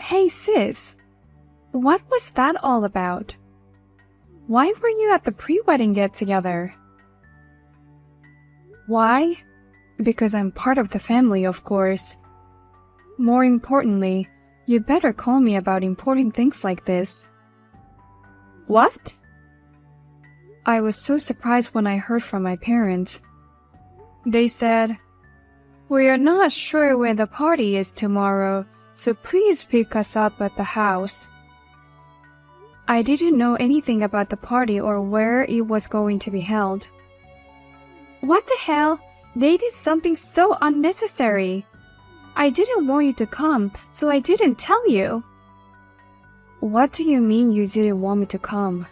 Hey sis, what was that all about? Why were you at the pre-wedding get-together? Why? Because I'm part of the family, of course. More importantly, you better call me about important things like this. What? I was so surprised when I heard from my parents. They said, "We are not sure where the party is tomorrow, so please pick us up at the house." I didn't know anything about the party or where it was going to be held. What the hell? They did something so unnecessary. I didn't want you to come, so I didn't tell you. What do you mean you didn't want me to come?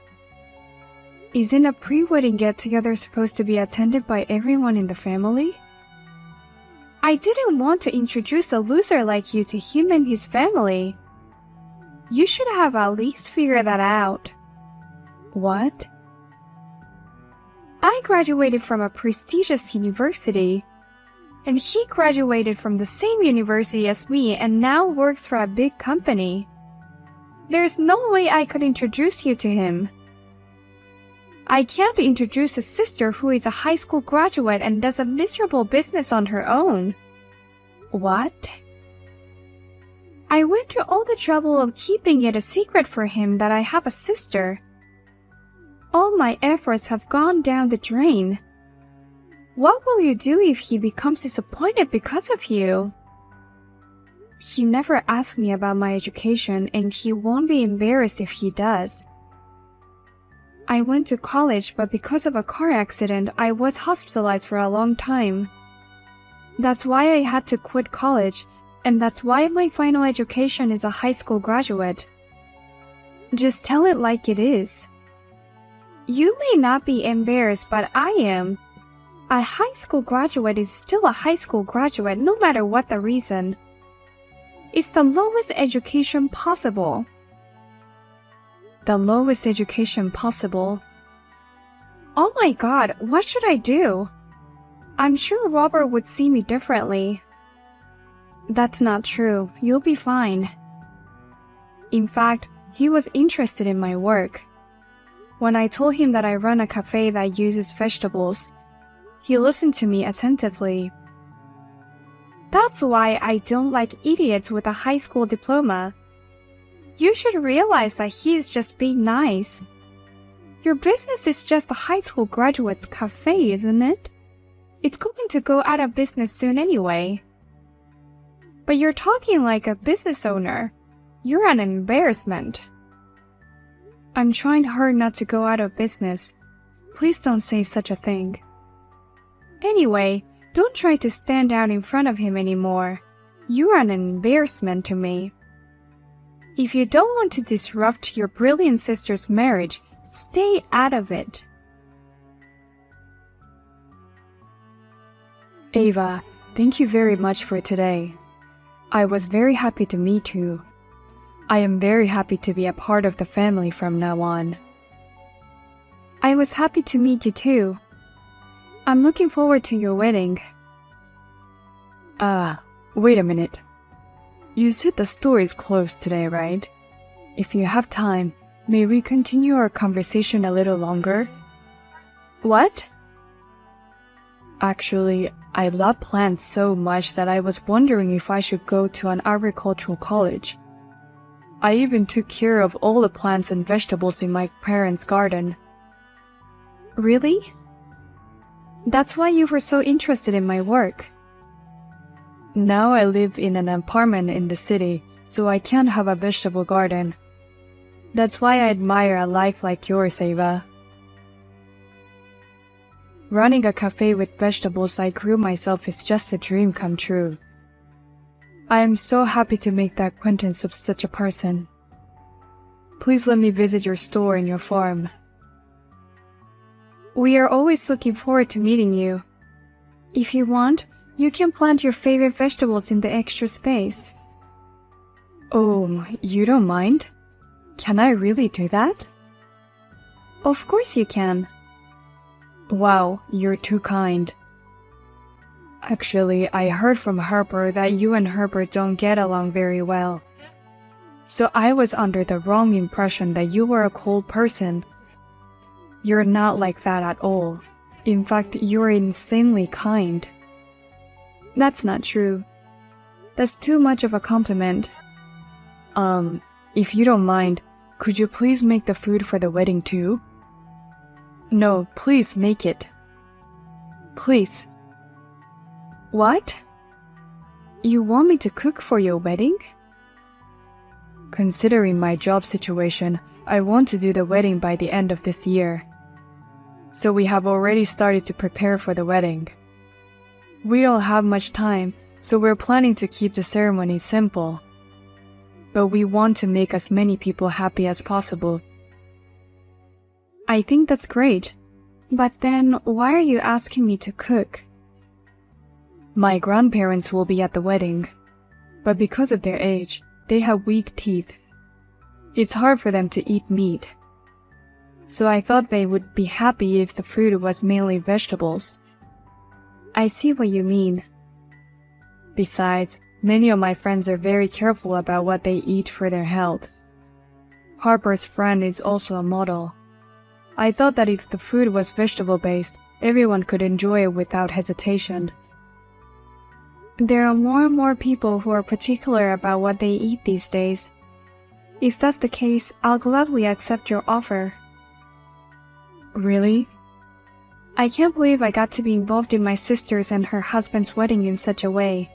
Isn't a pre-wedding get-together supposed to be attended by everyone in the family? I didn't want to introduce a loser like you to him and his family. You should have at least figured that out. What? I graduated from a prestigious university, and he graduated from the same university as me and now works for a big company. There's no way I could introduce you to him. I can't introduce a sister who is a high school graduate and does a miserable business on her own. What? I went to all the trouble of keeping it a secret for him that I have a sister. All my efforts have gone down the drain. What will you do if he becomes disappointed because of you? He never asked me about my education, and he won't be embarrassed if he does. I went to college, but because of a car accident, I was hospitalized for a long time. That's why I had to quit college, and that's why my final education is a high school graduate. Just tell it like it is. You may not be embarrassed, but I am. A high school graduate is still a high school graduate no matter what the reason. It's the lowest education possible. The lowest education possible? Oh my God, what should I do? I'm sure Robert would see me differently. That's not true. You'll be fine. In fact, he was interested in my work. When I told him that I run a cafe that uses vegetables, he listened to me attentively. That's why I don't like idiots with a high school diploma. You should realize that he is just being nice. Your business is just a high school graduate's cafe, isn't it? It's going to go out of business soon anyway. But you're talking like a business owner. You're an embarrassment. I'm trying hard not to go out of business. Please don't say such a thing. Anyway, don't try to stand out in front of him anymore. You're an embarrassment to me. If you don't want to disrupt your brilliant sister's marriage, stay out of it. Ava, thank you very much for today. I was very happy to meet you. I am very happy to be a part of the family from now on. I was happy to meet you too. I'm looking forward to your wedding. Wait a minute. You said the store is closed today, right? If you have time, may we continue our conversation a little longer? What? Actually, I love plants so much that I was wondering if I should go to an agricultural college. I even took care of all the plants and vegetables in my parents' garden. Really? That's why you were so interested in my work. Now I live in an apartment in the city, so I can't have a vegetable garden. That's why I admire a life like yours, Ava. Running a cafe with vegetables I grew myself is just a dream come true. I am so happy to make the acquaintance of such a person. Please let me visit your store and your farm. We are always looking forward to meeting you. If you want, you can plant your favorite vegetables in the extra space. Oh, you don't mind? Can I really do that? Of course you can. Wow, you're too kind. Actually, I heard from Harper that you and Herbert don't get along very well. So I was under the wrong impression that you were a cold person. You're not like that at all. In fact, you're insanely kind. That's not true. That's too much of a compliment. If you don't mind, could you please make the food for the wedding too? No, please make it. Please. What? You want me to cook for your wedding? Considering my job situation, I want to do the wedding by the end of this year. So we have already started to prepare for the wedding. We don't have much time, so we're planning to keep the ceremony simple. But we want to make as many people happy as possible. I think that's great. But then, why are you asking me to cook? My grandparents will be at the wedding, but because of their age, they have weak teeth. It's hard for them to eat meat. So I thought they would be happy if the food was mainly vegetables. I see what you mean. Besides, many of my friends are very careful about what they eat for their health. Harper's friend is also a model. I thought that if the food was vegetable-based, everyone could enjoy it without hesitation. There are more and more people who are particular about what they eat these days. If that's the case, I'll gladly accept your offer. Really? I can't believe I got to be involved in my sister's and her husband's wedding in such a way.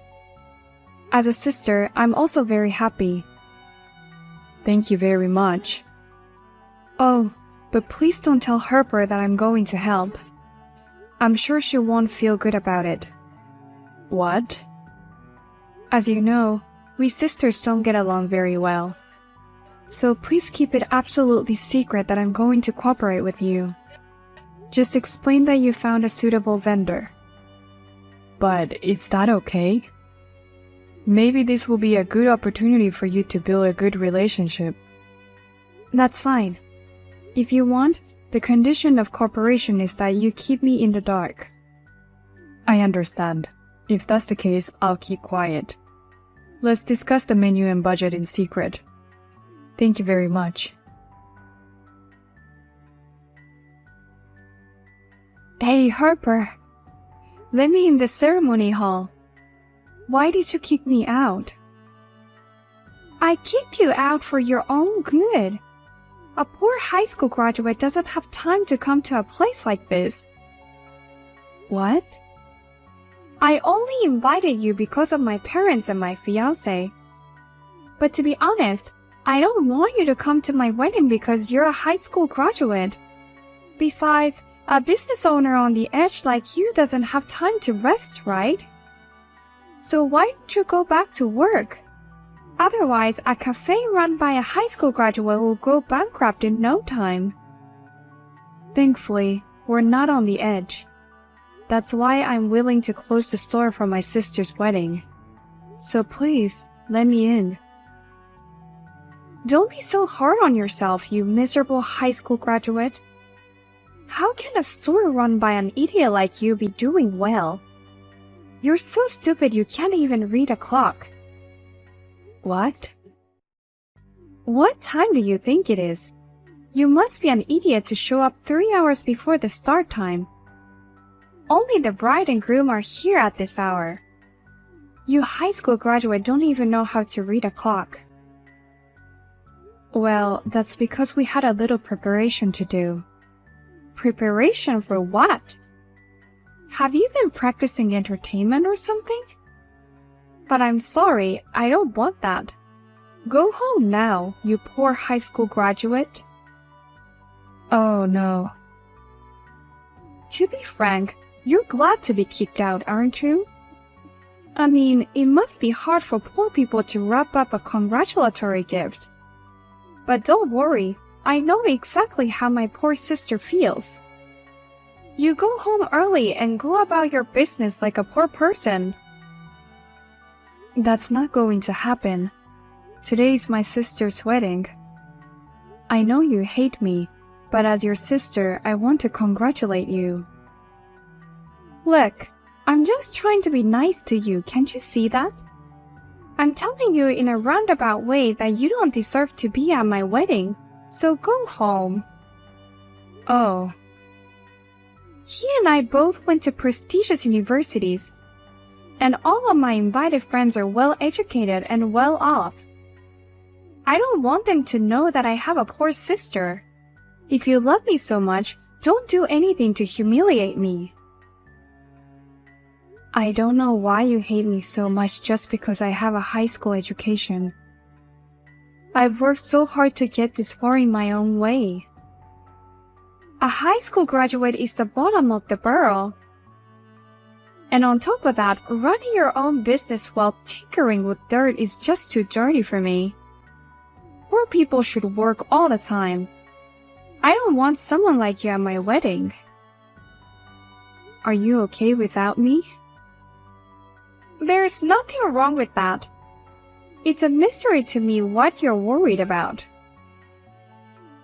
As a sister, I'm also very happy. Thank you very much. Oh, but please don't tell Harper that I'm going to help. I'm sure she won't feel good about it. What? As you know, we sisters don't get along very well. So please keep it absolutely secret that I'm going to cooperate with you. Just explain that you found a suitable vendor. But is that okay? Maybe this will be a good opportunity for you to build a good relationship. That's fine. If you want, the condition of cooperation is that you keep me in the dark. I understand. If that's the case, I'll keep quiet. Let's discuss the menu and budget in secret. Thank you very much. Hey, Harper. Let me in the ceremony hall. Why did you kick me out? I kicked you out for your own good. A poor high school graduate doesn't have time to come to a place like this. What? I only invited you because of my parents and my fiancé. But to be honest, I don't want you to come to my wedding because you're a high school graduate. Besides, a business owner on the edge like you doesn't have time to rest, right? So why don't you go back to work? Otherwise, a cafe run by a high school graduate will go bankrupt in no time. Thankfully, we're not on the edge. That's why I'm willing to close the store for my sister's wedding. So please, let me in. Don't be so hard on yourself, you miserable high school graduate. How can a store run by an idiot like you be doing well? You're so stupid you can't even read a clock. What? What time do you think it is? You must be an idiot to show up 3 hours before the start time. Only the bride and groom are here at this hour. You high school graduate don't even know how to read a clock. Well, that's because we had a little preparation to do. Preparation for what? Have you been practicing entertainment or something? But I'm sorry, I don't want that. Go home now, you poor high school graduate. Oh no. To be frank, you're glad to be kicked out, aren't you? I mean, it must be hard for poor people to wrap up a congratulatory gift. But don't worry, I know exactly how my poor sister feels. You go home early and go about your business like a poor person. That's not going to happen. Today's my sister's wedding. I know you hate me, but as your sister, I want to congratulate you. Look, I'm just trying to be nice to you, can't you see that? I'm telling you in a roundabout way that you don't deserve to be at my wedding, so go home. Oh. He and I both went to prestigious universities, and all of my invited friends are well educated and well off. I don't want them to know that I have a poor sister. If you love me so much, don't do anything to humiliate me. I don't know why you hate me so much just because I have a high school education. I've worked so hard to get this far in my own way. A high school graduate is the bottom of the barrel. And on top of that, running your own business while tinkering with dirt is just too dirty for me. Poor people should work all the time. I don't want someone like you at my wedding. Are you okay without me? There's nothing wrong with that. It's a mystery to me what you're worried about.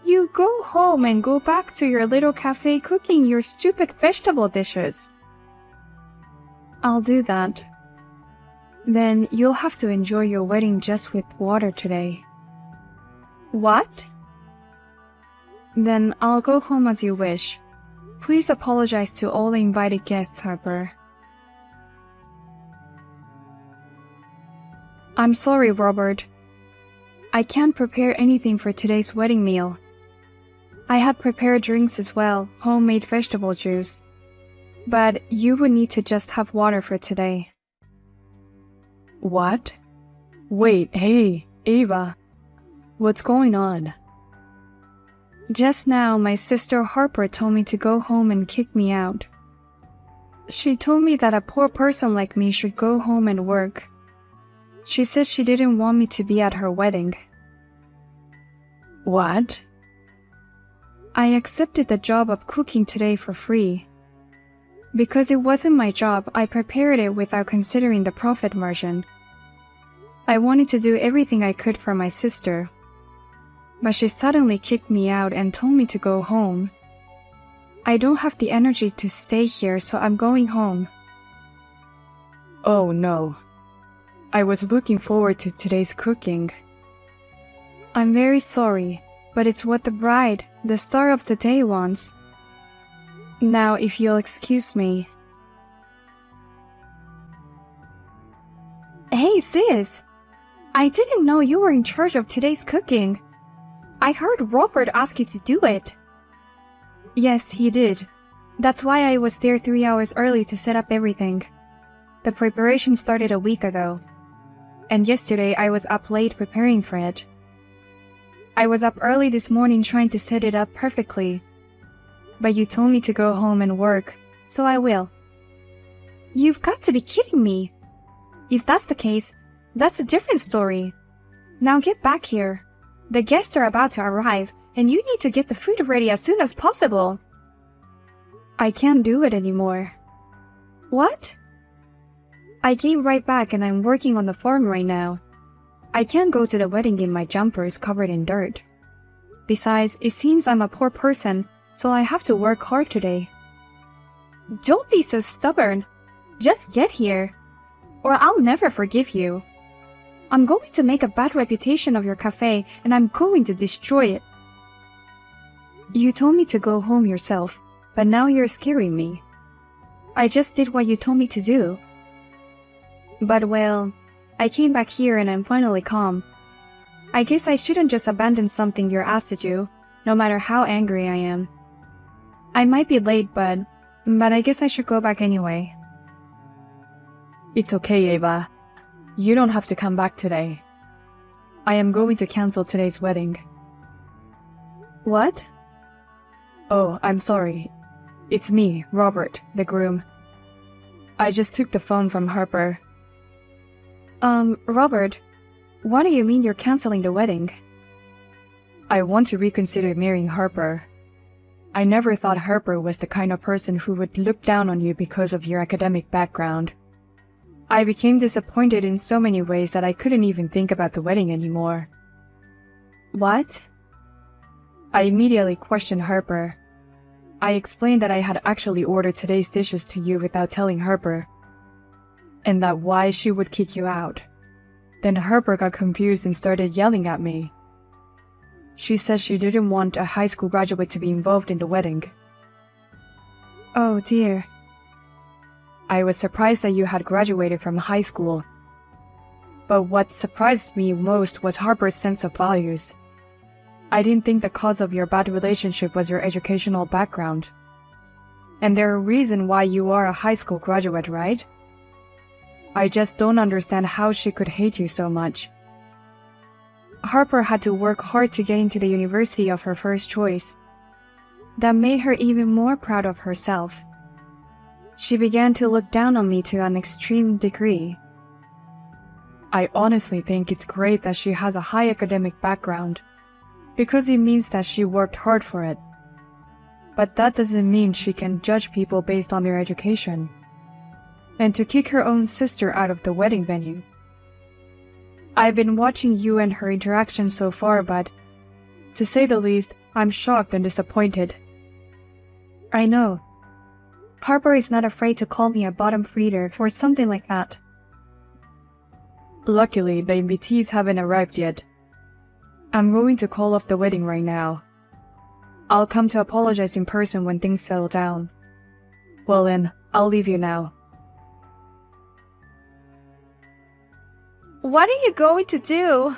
You go home and go back to your little cafe cooking your stupid vegetable dishes. I'll do that. Then you'll have to enjoy your wedding just with water today. What? Then I'll go home as you wish. Please apologize to all the invited guests, Harper. I'm sorry, Robert. I can't prepare anything for today's wedding meal. I had prepared drinks as well, homemade vegetable juice. But you would need to just have water for today. What? Wait, hey, Ava. What's going on? Just now, my sister Harper told me to go home and kick me out. She told me that a poor person like me should go home and work. She said she didn't want me to be at her wedding. What? I accepted the job of cooking today for free. Because it wasn't my job, I prepared it without considering the profit margin. I wanted to do everything I could for my sister. But she suddenly kicked me out and told me to go home. I don't have the energy to stay here, so I'm going home. Oh no. I was looking forward to today's cooking. I'm very sorry, but it's what the bride, the star of the day, wants. Now, if you'll excuse me. Hey, sis! I didn't know you were in charge of today's cooking. I heard Robert ask you to do it. Yes, he did. That's why I was there 3 hours early to set up everything. The preparation started a week ago. And yesterday I was up late preparing for it. I was up early this morning trying to set it up perfectly. But you told me to go home and work, so I will. You've got to be kidding me. If that's the case, that's a different story. Now get back here. The guests are about to arrive, and you need to get the food ready as soon as possible. I can't do it anymore. What? I came right back and I'm working on the farm right now. I can't go to the wedding in my jumpers covered in dirt. Besides, it seems I'm a poor person, so I have to work hard today. Don't be so stubborn. Just get here, or I'll never forgive you. I'm going to make a bad reputation of your cafe, and I'm going to destroy it. You told me to go home yourself, but now you're scaring me. I just did what you told me to do. But well, I came back here and I'm finally calm. I guess I shouldn't just abandon something you're asked to do, no matter how angry I am. I might be late, but I guess I should go back anyway. It's okay, Ava. You don't have to come back today. I am going to cancel today's wedding. What? Oh, I'm sorry. It's me, Robert, the groom. I just took the phone from Harper. Robert, what do you mean you're canceling the wedding? I want to reconsider marrying Harper. I never thought Harper was the kind of person who would look down on you because of your academic background. I became disappointed in so many ways that I couldn't even think about the wedding anymore. What? I immediately questioned Harper. I explained that I had actually ordered today's dishes to you without telling Harper, and that why she would kick you out. Then Harper got confused and started yelling at me. She said she didn't want a high school graduate to be involved in the wedding. Oh dear. I was surprised that you had graduated from high school. But what surprised me most was Harper's sense of values. I didn't think the cause of your bad relationship was your educational background. And there are reasons why you are a high school graduate, right? I just don't understand how she could hate you so much. Harper had to work hard to get into the university of her first choice. That made her even more proud of herself. She began to look down on me to an extreme degree. I honestly think it's great that she has a high academic background, because it means that she worked hard for it. But that doesn't mean she can judge people based on their education. And to kick her own sister out of the wedding venue. I've been watching you and her interaction so far, but, to say the least, I'm shocked and disappointed. I know. Harper is not afraid to call me a bottom feeder or something like that. Luckily, the invitees haven't arrived yet. I'm going to call off the wedding right now. I'll come to apologize in person when things settle down. Well then, I'll leave you now. What are you going to do?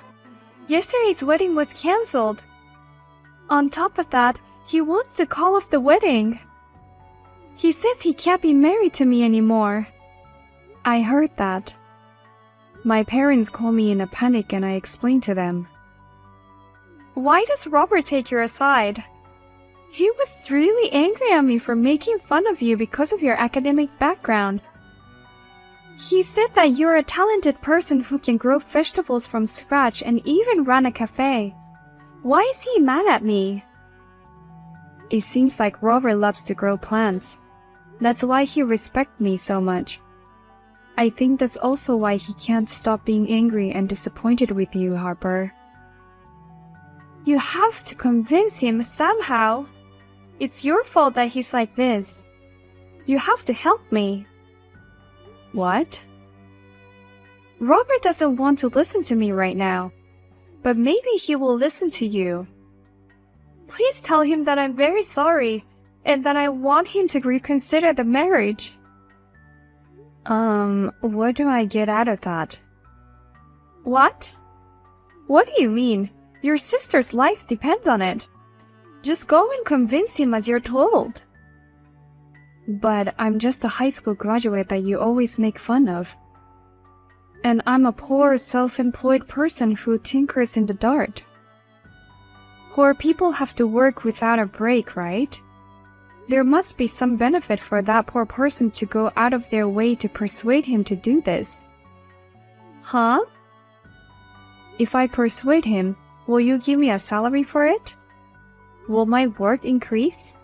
Yesterday's wedding was cancelled. On top of that, he wants to call off the wedding. He says he can't be married to me anymore. I heard that. My parents called me in a panic and I explained to them. Why does Robert take your side? He was really angry at me for making fun of you because of your academic background. He said that you're a talented person who can grow vegetables from scratch and even run a cafe. Why is he mad at me? It seems like Robert loves to grow plants. That's why he respects me so much. I think that's also why he can't stop being angry and disappointed with you, Harper. You have to convince him somehow. It's your fault that he's like this. You have to help me. What? Robert doesn't want to listen to me right now, but maybe he will listen to you. Please tell him that I'm very sorry and that I want him to reconsider the marriage. What do I get out of that? What? What do you mean? Your sister's life depends on it. Just go and convince him as you're told. But I'm just a high school graduate that you always make fun of. And I'm a poor, self-employed person who tinkers in the dark. Poor people have to work without a break, right? There must be some benefit for that poor person to go out of their way to persuade him to do this. Huh? If I persuade him, will you give me a salary for it? Will my work increase?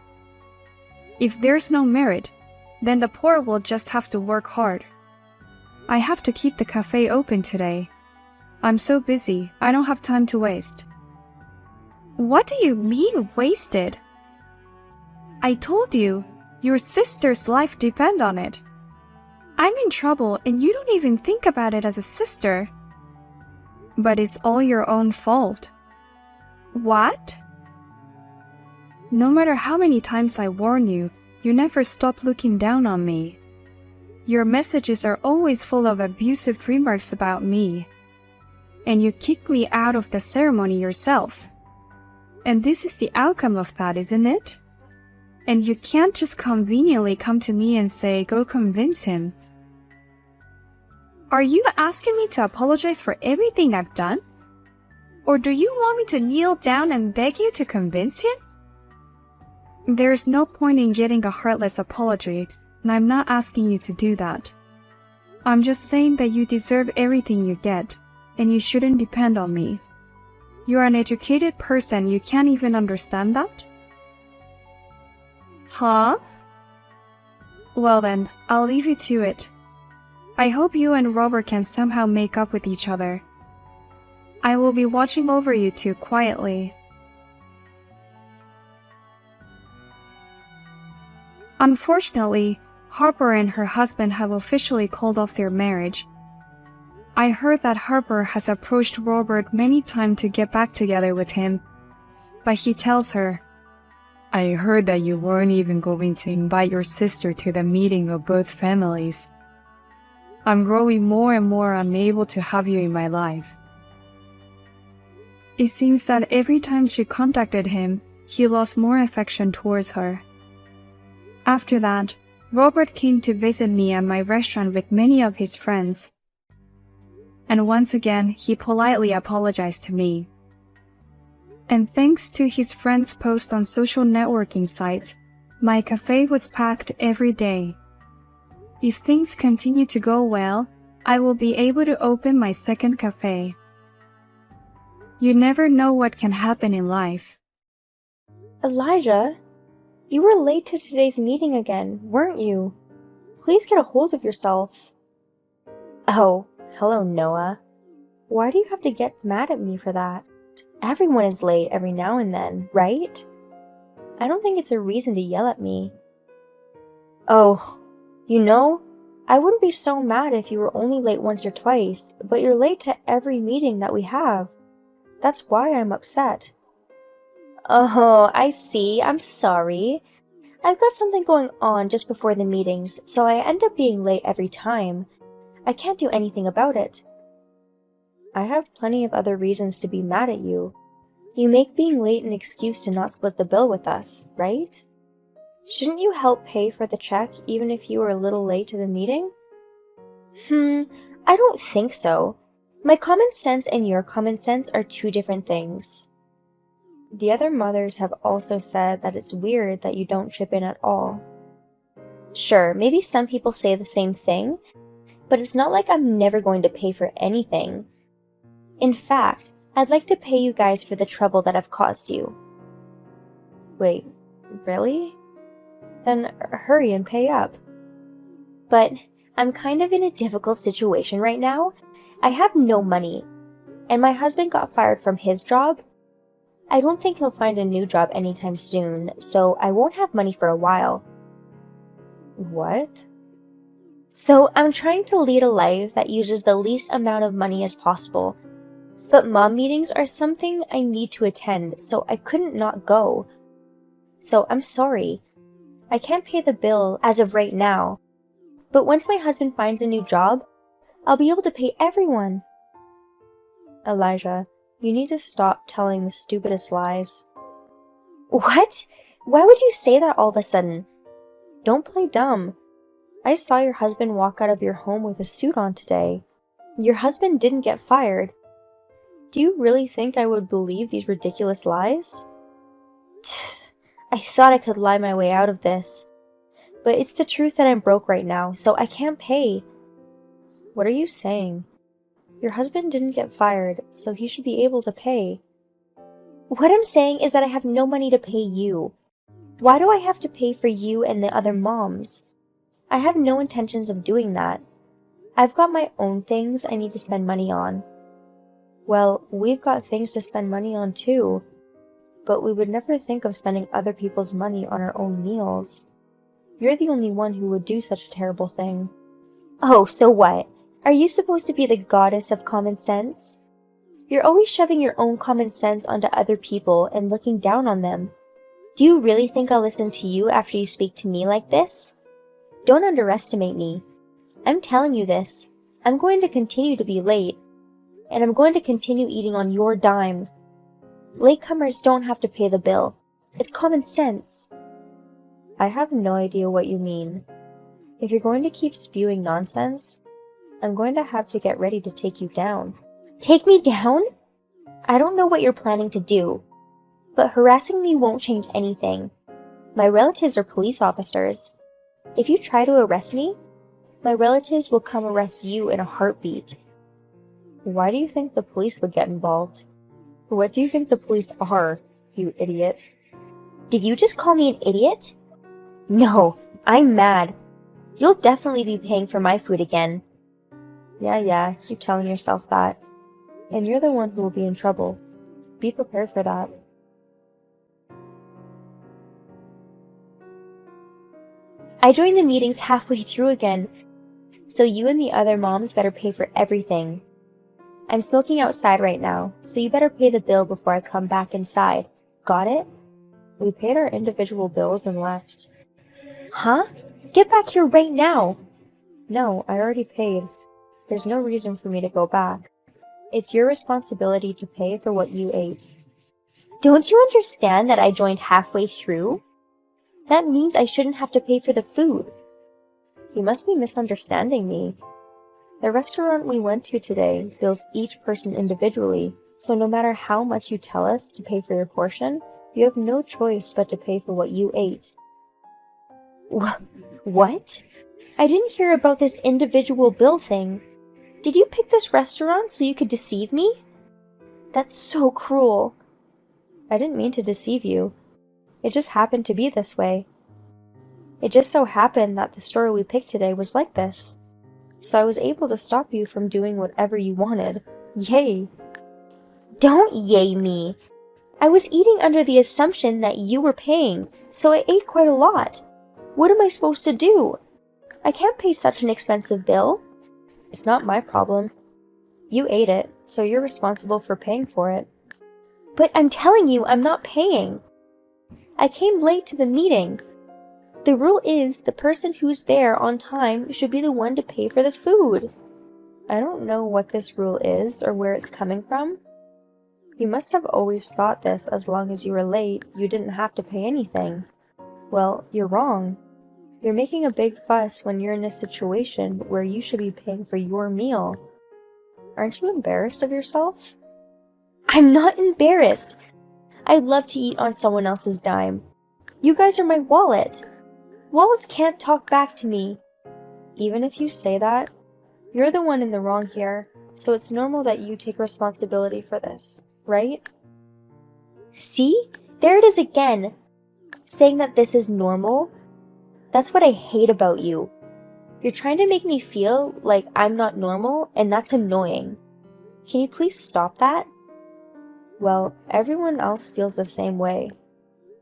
If there's no merit, then the poor will just have to work hard. I have to keep the cafe open today. I'm so busy, I don't have time to waste. What do you mean, wasted? I told you, your sister's life depends on it. I'm in trouble and you don't even think about it as a sister. But it's all your own fault. What? No matter how many times I warn you, you never stop looking down on me. Your messages are always full of abusive remarks about me. And you kick me out of the ceremony yourself. And this is the outcome of that, isn't it? And you can't just conveniently come to me and say, go convince him. Are you asking me to apologize for everything I've done? Or do you want me to kneel down and beg you to convince him? There's no point in getting a heartless apology, and I'm not asking you to do that. I'm just saying that you deserve everything you get, and you shouldn't depend on me. You're an educated person, you can't even understand that? Huh? Well then, I'll leave you to it. I hope you and Robert can somehow make up with each other. I will be watching over you two quietly. Unfortunately, Harper and her husband have officially called off their marriage. I heard that Harper has approached Robert many times to get back together with him, but he tells her, I heard that you weren't even going to invite your sister to the meeting of both families. I'm growing more and more unable to have you in my life. It seems that every time she contacted him, he lost more affection towards her. After that, Robert came to visit me at my restaurant with many of his friends. And once again, he politely apologized to me. And thanks to his friends' posts on social networking sites, my cafe was packed every day. If things continue to go well, I will be able to open my second cafe. You never know what can happen in life. Elijah, you were late to today's meeting again, weren't you? Please get a hold of yourself. Oh, hello, Noah. Why do you have to get mad at me for that? Everyone is late every now and then, right? I don't think it's a reason to yell at me. Oh, I wouldn't be so mad if you were only late once or twice, but you're late to every meeting that we have. That's why I'm upset. Oh, I see. I'm sorry. I've got something going on just before the meetings, so I end up being late every time. I can't do anything about it. I have plenty of other reasons to be mad at you. You make being late an excuse to not split the bill with us, right? Shouldn't you help pay for the check even if you were a little late to the meeting? I don't think so. My common sense and your common sense are two different things. The other mothers have also said that it's weird that you don't chip in at all. Sure, maybe some people say the same thing, but it's not like I'm never going to pay for anything. In fact, I'd like to pay you guys for the trouble that I've caused you. Wait, really? Then hurry and pay up. But I'm kind of in a difficult situation right now. I have no money, and my husband got fired from his job. I don't think he'll find a new job anytime soon, so I won't have money for a while. What? So I'm trying to lead a life that uses the least amount of money as possible. But mom meetings are something I need to attend, so I couldn't not go. So I'm sorry. I can't pay the bill as of right now. But once my husband finds a new job, I'll be able to pay everyone. Elijah, you need to stop telling the stupidest lies. What? Why would you say that all of a sudden? Don't play dumb. I saw your husband walk out of your home with a suit on today. Your husband didn't get fired. Do you really think I would believe these ridiculous lies? I thought I could lie my way out of this. But it's the truth that I'm broke right now, so I can't pay. What are you saying? Your husband didn't get fired, so he should be able to pay. What I'm saying is that I have no money to pay you. Why do I have to pay for you and the other moms? I have no intentions of doing that. I've got my own things I need to spend money on. Well, we've got things to spend money on too, but we would never think of spending other people's money on our own meals. You're the only one who would do such a terrible thing. Oh, so what? Are you supposed to be the goddess of common sense? You're always shoving your own common sense onto other people and looking down on them. Do you really think I'll listen to you after you speak to me like this? Don't underestimate me. I'm telling you this. I'm going to continue to be late, and I'm going to continue eating on your dime. Latecomers don't have to pay the bill. It's common sense. I have no idea what you mean. If you're going to keep spewing nonsense, I'm going to have to get ready to take you down. Take me down? I don't know what you're planning to do, but harassing me won't change anything. My relatives are police officers. If you try to arrest me, my relatives will come arrest you in a heartbeat. Why do you think the police would get involved? What do you think the police are, you idiot? Did you just call me an idiot? No, I'm mad. You'll definitely be paying for my food again. Yeah, keep telling yourself that. And you're the one who will be in trouble. Be prepared for that. I joined the meetings halfway through again. So you and the other moms better pay for everything. I'm smoking outside right now, so you better pay the bill before I come back inside. Got it? We paid our individual bills and left. Huh? Get back here right now! No, I already paid. There's no reason for me to go back. It's your responsibility to pay for what you ate. Don't you understand that I joined halfway through? That means I shouldn't have to pay for the food. You must be misunderstanding me. The restaurant we went to today bills each person individually, so no matter how much you tell us to pay for your portion, you have no choice but to pay for what you ate. What? I didn't hear about this individual bill thing. Did you pick this restaurant so you could deceive me? That's so cruel. I didn't mean to deceive you. It just happened to be this way. It just so happened that the store we picked today was like this. So I was able to stop you from doing whatever you wanted. Yay! Don't yay me! I was eating under the assumption that you were paying, so I ate quite a lot. What am I supposed to do? I can't pay such an expensive bill. It's not my problem. You ate it, so you're responsible for paying for it. But I'm telling you, I'm not paying. I came late to the meeting. The rule is the person who's there on time should be the one to pay for the food. I don't know what this rule is or where it's coming from. You must have always thought this as long as you were late, you didn't have to pay anything. Well, you're wrong. You're making a big fuss when you're in a situation where you should be paying for your meal. Aren't you embarrassed of yourself? I'm not embarrassed. I'd love to eat on someone else's dime. You guys are my wallet. Wallets can't talk back to me. Even if you say that, you're the one in the wrong here, so it's normal that you take responsibility for this, right? See? There it is again. Saying that this is normal? That's what I hate about you. You're trying to make me feel like I'm not normal, and that's annoying. Can you please stop that? Well, everyone else feels the same way.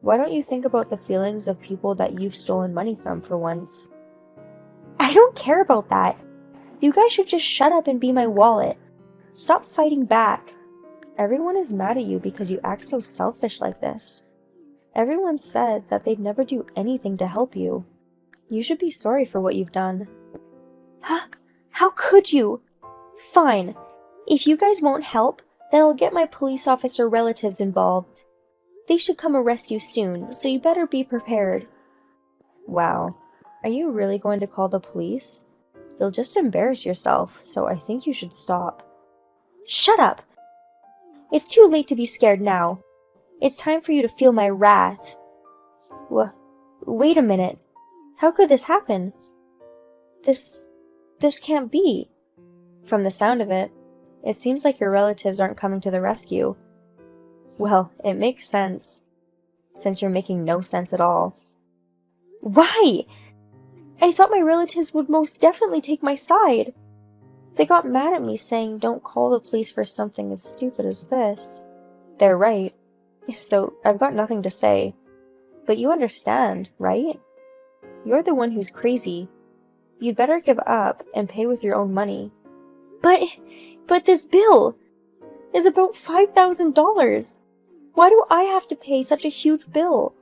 Why don't you think about the feelings of people that you've stolen money from for once? I don't care about that. You guys should just shut up and be my wallet. Stop fighting back. Everyone is mad at you because you act so selfish like this. Everyone said that they'd never do anything to help you. You should be sorry for what you've done. Huh? How could you? Fine. If you guys won't help, then I'll get my police officer relatives involved. They should come arrest you soon, so you better be prepared. Wow. Are you really going to call the police? You'll just embarrass yourself, so I think you should stop. Shut up! It's too late to be scared now. It's time for you to feel my wrath. Wait a minute. How could this happen? This can't be. From the sound of it, it seems like your relatives aren't coming to the rescue. Well, it makes sense, since you're making no sense at all. Why? I thought my relatives would most definitely take my side. They got mad at me saying don't call the police for something as stupid as this. They're right, so I've got nothing to say. But you understand, right? You're the one who's crazy. You'd better give up and pay with your own money. But this bill is about $5,000. Why do I have to pay such a huge bill?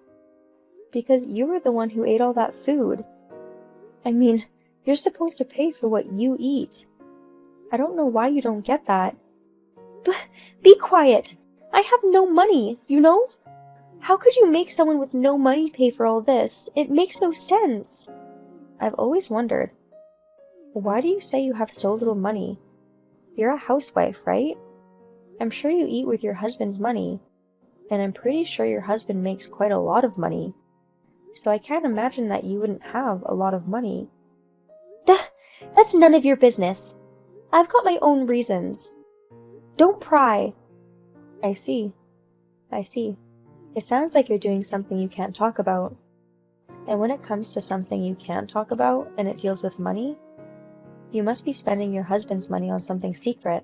Because you were the one who ate all that food. I mean, you're supposed to pay for what you eat. I don't know why you don't get that. But be quiet. I have no money, you know? How could you make someone with no money pay for all this? It makes no sense. I've always wondered. Why do you say you have so little money? You're a housewife, right? I'm sure you eat with your husband's money. And I'm pretty sure your husband makes quite a lot of money. So I can't imagine that you wouldn't have a lot of money. That's none of your business. I've got my own reasons. Don't pry. I see. It sounds like you're doing something you can't talk about. And when it comes to something you can't talk about and it deals with money, you must be spending your husband's money on something secret.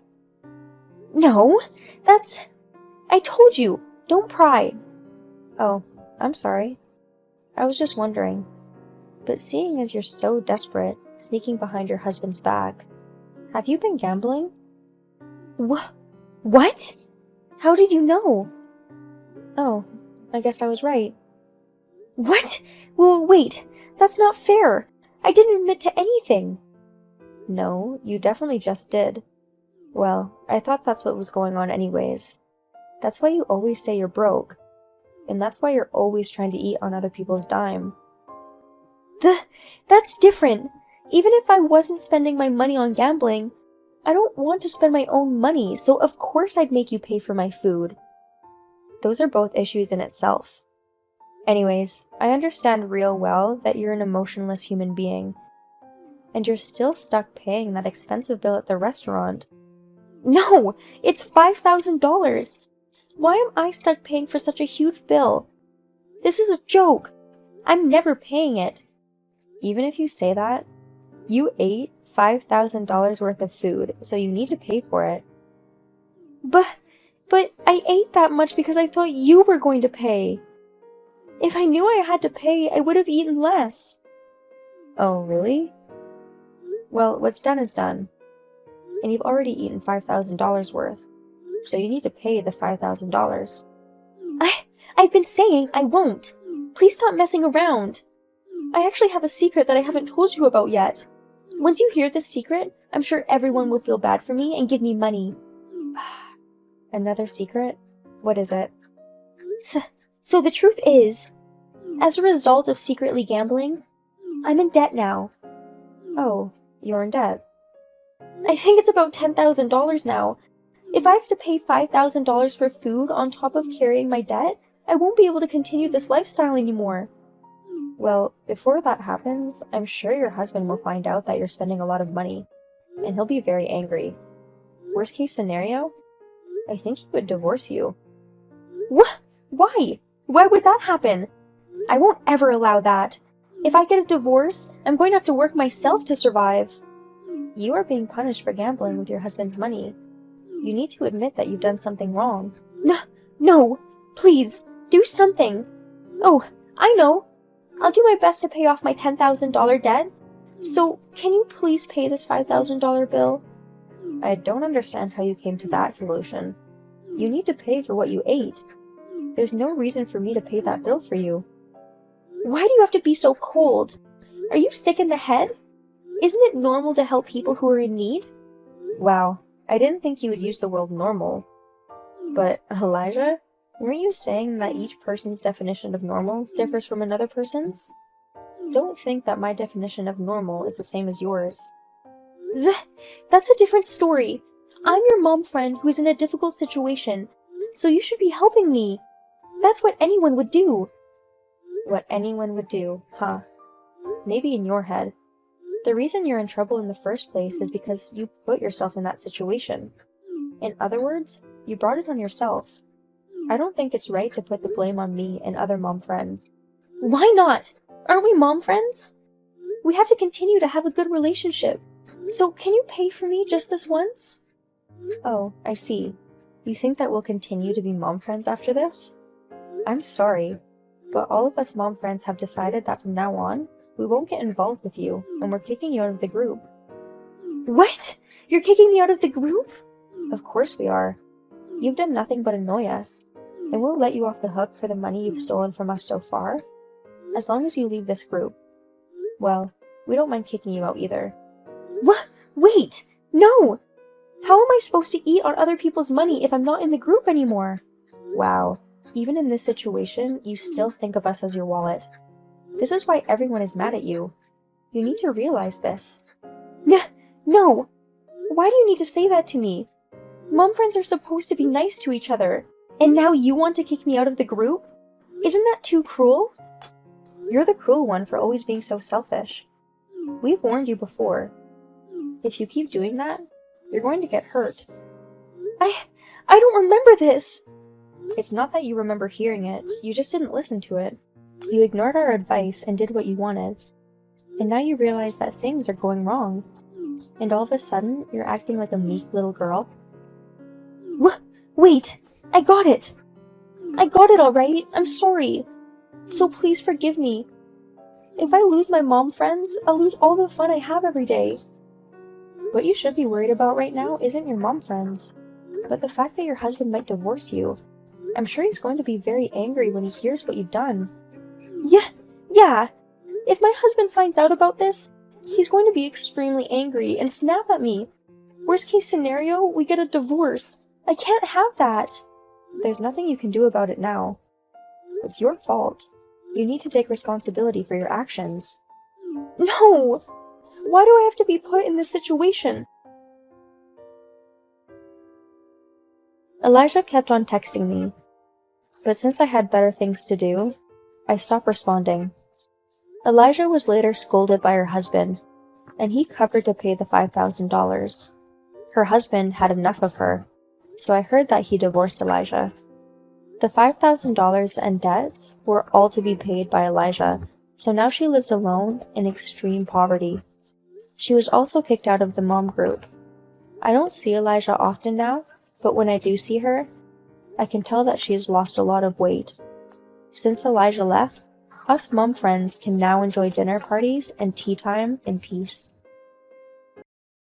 No, I told you, don't pry. Oh, I'm sorry. I was just wondering. But seeing as you're so desperate, sneaking behind your husband's back. Have you been gambling? What? How did you know? Oh, I guess I was right. What? Well, wait, that's not fair. I didn't admit to anything. No, you definitely just did. Well, I thought that's what was going on anyways. That's why you always say you're broke. And that's why you're always trying to eat on other people's dime. That's different. Even if I wasn't spending my money on gambling, I don't want to spend my own money, so of course I'd make you pay for my food. Those are both issues in itself. Anyways, I understand real well that you're an emotionless human being. And you're still stuck paying that expensive bill at the restaurant. No! It's $5,000! Why am I stuck paying for such a huge bill? This is a joke! I'm never paying it. Even if you say that, you ate $5,000 worth of food, so you need to pay for it. But I ate that much because I thought you were going to pay. If I knew I had to pay, I would have eaten less. Oh, really? Well, what's done is done. And you've already eaten $5,000 worth, so you need to pay the $5,000. I've been saying I won't. Please stop messing around. I actually have a secret that I haven't told you about yet. Once you hear this secret, I'm sure everyone will feel bad for me and give me money. Another secret? What is it? So the truth is, as a result of secretly gambling, I'm in debt now. Oh, you're in debt. I think it's about $10,000 now. If I have to pay $5,000 for food on top of carrying my debt, I won't be able to continue this lifestyle anymore. Well, before that happens, I'm sure your husband will find out that you're spending a lot of money, and he'll be very angry. Worst case scenario, I think he would divorce you. What? Why? Why would that happen? I won't ever allow that. If I get a divorce, I'm going to have to work myself to survive. You are being punished for gambling with your husband's money. You need to admit that you've done something wrong. No, please, do something. Oh, I know. I'll do my best to pay off my $10,000 debt. So, can you please pay this $5,000 bill? I don't understand how you came to that solution. You need to pay for what you ate. There's no reason for me to pay that bill for you. Why do you have to be so cold? Are you sick in the head? Isn't it normal to help people who are in need? Wow, I didn't think you would use the word normal. But, Elijah, weren't you saying that each person's definition of normal differs from another person's? Don't think that my definition of normal is the same as yours. That's a different story. I'm your mom friend who's in a difficult situation, so you should be helping me. That's what anyone would do. What anyone would do, huh? Maybe in your head. The reason you're in trouble in the first place is because you put yourself in that situation. In other words, you brought it on yourself. I don't think it's right to put the blame on me and other mom friends. Why not? Aren't we mom friends? We have to continue to have a good relationship. So can you pay for me just this once? Oh, I see. You think that we'll continue to be mom friends after this? I'm sorry, but all of us mom friends have decided that from now on, we won't get involved with you, and we're kicking you out of the group. What? You're kicking me out of the group? Of course we are. You've done nothing but annoy us, and we'll let you off the hook for the money you've stolen from us so far, as long as you leave this group. Well, we don't mind kicking you out either. What? Wait! No! How am I supposed to eat on other people's money if I'm not in the group anymore? Wow, even in this situation, you still think of us as your wallet. This is why everyone is mad at you. You need to realize this. No! Why do you need to say that to me? Mom friends are supposed to be nice to each other, and now you want to kick me out of the group? Isn't that too cruel? You're the cruel one for always being so selfish. We've warned you before. If you keep doing that, you're going to get hurt. I don't remember this! It's not that you remember hearing it, you just didn't listen to it. You ignored our advice and did what you wanted. And now you realize that things are going wrong. And all of a sudden, you're acting like a meek little girl. Wait! I got it! I got it alright! I'm sorry! So please forgive me. If I lose my mom friends, I'll lose all the fun I have every day. What you should be worried about right now isn't your mom friends, but the fact that your husband might divorce you. I'm sure he's going to be very angry when he hears what you've done. Yeah. If my husband finds out about this, he's going to be extremely angry and snap at me. Worst case scenario, we get a divorce. I can't have that. There's nothing you can do about it now. It's your fault. You need to take responsibility for your actions. No! Why do I have to be put in this situation? Elijah kept on texting me, but since I had better things to do, I stopped responding. Elijah was later scolded by her husband, and he covered to pay the $5,000. Her husband had enough of her, so I heard that he divorced Elijah. The $5,000 and debts were all to be paid by Elijah, so now she lives alone in extreme poverty. She was also kicked out of the mom group. I don't see Elijah often now, but when I do see her, I can tell that she has lost a lot of weight. Since Elijah left, us mom friends can now enjoy dinner parties and tea time in peace.